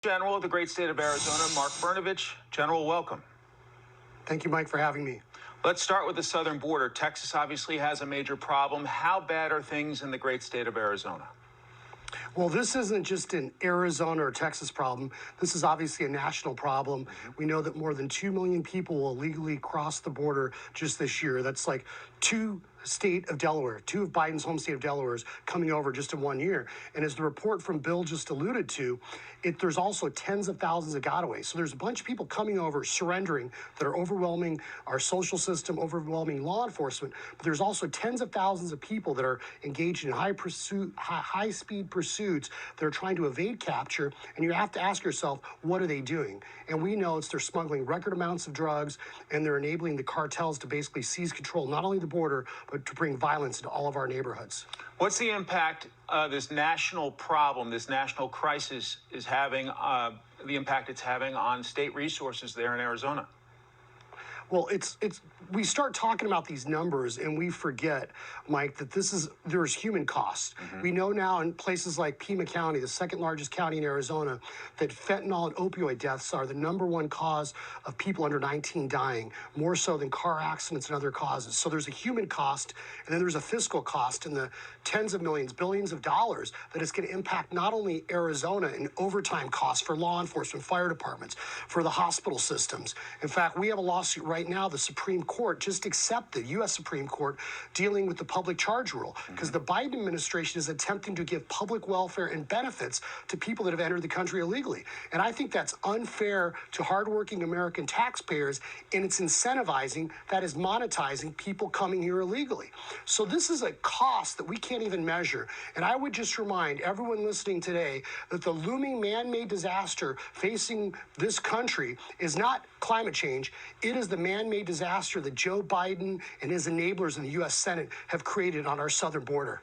General of the great state of Arizona, Mark Brnovich. General, welcome. Thank you, Mike, for having me. Let's start with the southern border. Texas obviously has a major problem. How bad are things in the great state of Arizona? Well, this isn't just an Arizona or Texas problem. This is obviously a national problem. We know that more than 2 million people will illegally cross the border just this year. That's like two of Biden's home state of Delaware's coming over just in 1 year. And as the report from Bill just alluded to, there's also tens of thousands of gotaways. So there's a bunch of people coming over, surrendering, that are overwhelming our social system, overwhelming law enforcement. But there's also tens of thousands of people that are engaged in high-speed pursuits that are trying to evade capture. And you have to ask yourself, what are they doing? And we know they're smuggling record amounts of drugs, and they're enabling the cartels to basically seize control, not only the border, but to bring violence into all of our neighborhoods. What's the impact this national problem, this national crisis is having, the impact it's having on state resources there in Arizona? Well, we start talking about these numbers and we forget, Mike, that there's human cost. We know now in places like Pima County, the second largest county in Arizona, that fentanyl and opioid deaths are the #1 cause of people under 19 dying, more so than car accidents and other causes. So there's a human cost, and then there's a fiscal cost in the tens of millions, billions of dollars that is going to impact not only Arizona in overtime costs for law enforcement, fire departments, for the hospital systems. In fact, we have a lawsuit right now. The Supreme Court just accepted, U.S. Supreme Court, dealing with the public charge rule, because the Biden administration is attempting to give public welfare and benefits to people that have entered the country illegally. And I think that's unfair to hardworking American taxpayers, and it's incentivizing, that is monetizing people coming here illegally. So this is a cost that we can't even measure. And I would just remind everyone listening today that the looming man-made disaster facing this country is not climate change. It is the man-made disaster that Joe Biden and his enablers in the U.S. Senate have created on our southern border.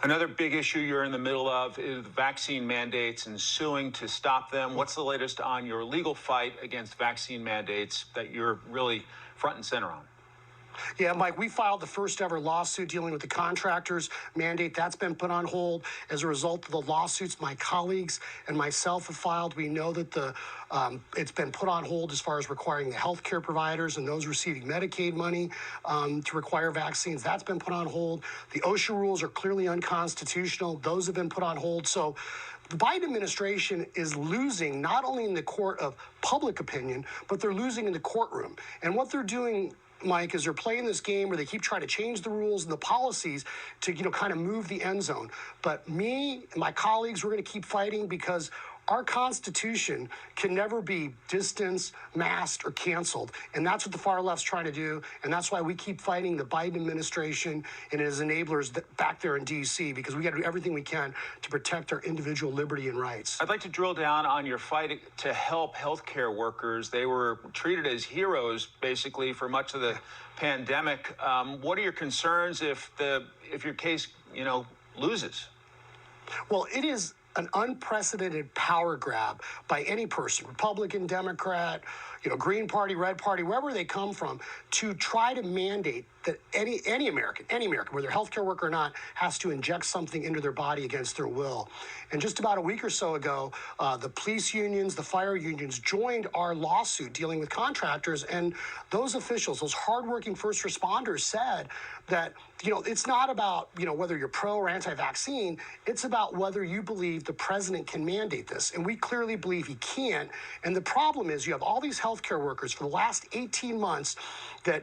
Another big issue you're in the middle of is vaccine mandates and suing to stop them. What's the latest on your legal fight against vaccine mandates that you're really front and center on? Yeah, Mike, we filed the first ever lawsuit dealing with the contractors mandate. That's been put on hold as a result of the lawsuits my colleagues and myself have filed. We know that it's been put on hold as far as requiring the healthcare providers and those receiving Medicaid money to require vaccines. That's been put on hold. The OSHA rules are clearly unconstitutional. Those have been put on hold. So the Biden administration is losing not only in the court of public opinion, but they're losing in the courtroom. And what they're doing, Mike, is they're playing this game where they keep trying to change the rules and the policies to, kind of move the end zone. But me and my colleagues, we're going to keep fighting because our Constitution can never be distanced, masked, or canceled. And that's what the far left's trying to do. And that's why we keep fighting the Biden administration and his enablers back there in D.C., because we got to do everything we can to protect our individual liberty and rights. I'd like to drill down on your fight to help healthcare workers. They were treated as heroes, basically, for much of the pandemic. What are your concerns if your case, loses? Well, it is an unprecedented power grab by any person, Republican, Democrat, Green Party, Red Party, wherever they come from, to try to mandate that any American, whether a healthcare worker or not, has to inject something into their body against their will. And just about a week or so ago, the police unions, the fire unions joined our lawsuit dealing with contractors, and those officials, those hardworking first responders, said that it's not about whether you're pro or anti-vaccine. It's about whether you believe the president can mandate this, and we clearly believe he can't. And the problem is you have all these healthcare workers for the last 18 months that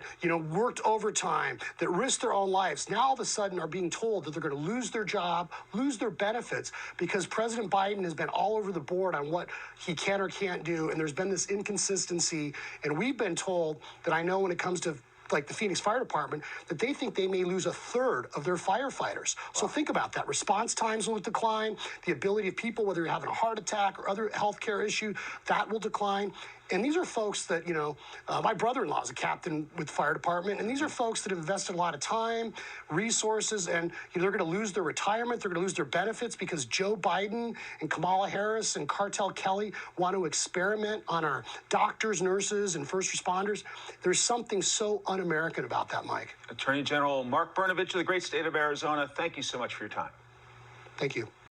worked overtime, that risked their own lives, now all of a sudden are being told that they're going to lose their job, lose their benefits, because President Biden has been all over the board on what he can or can't do, and there's been this inconsistency. And we've been told that, I know when it comes to like the Phoenix Fire Department, that they think they may lose a third of their firefighters. So think about that. Response times will decline. The ability of people, whether you're having a heart attack or other healthcare issue, that will decline. And these are folks that, my brother-in-law is a captain with the fire department, and these are folks that have invested a lot of time, resources, and they're going to lose their retirement, they're going to lose their benefits because Joe Biden and Kamala Harris and Cartel Kelly want to experiment on our doctors, nurses, and first responders. There's something so un-American about that, Mike. Attorney General Mark Brnovich of the great state of Arizona, thank you so much for your time. Thank you.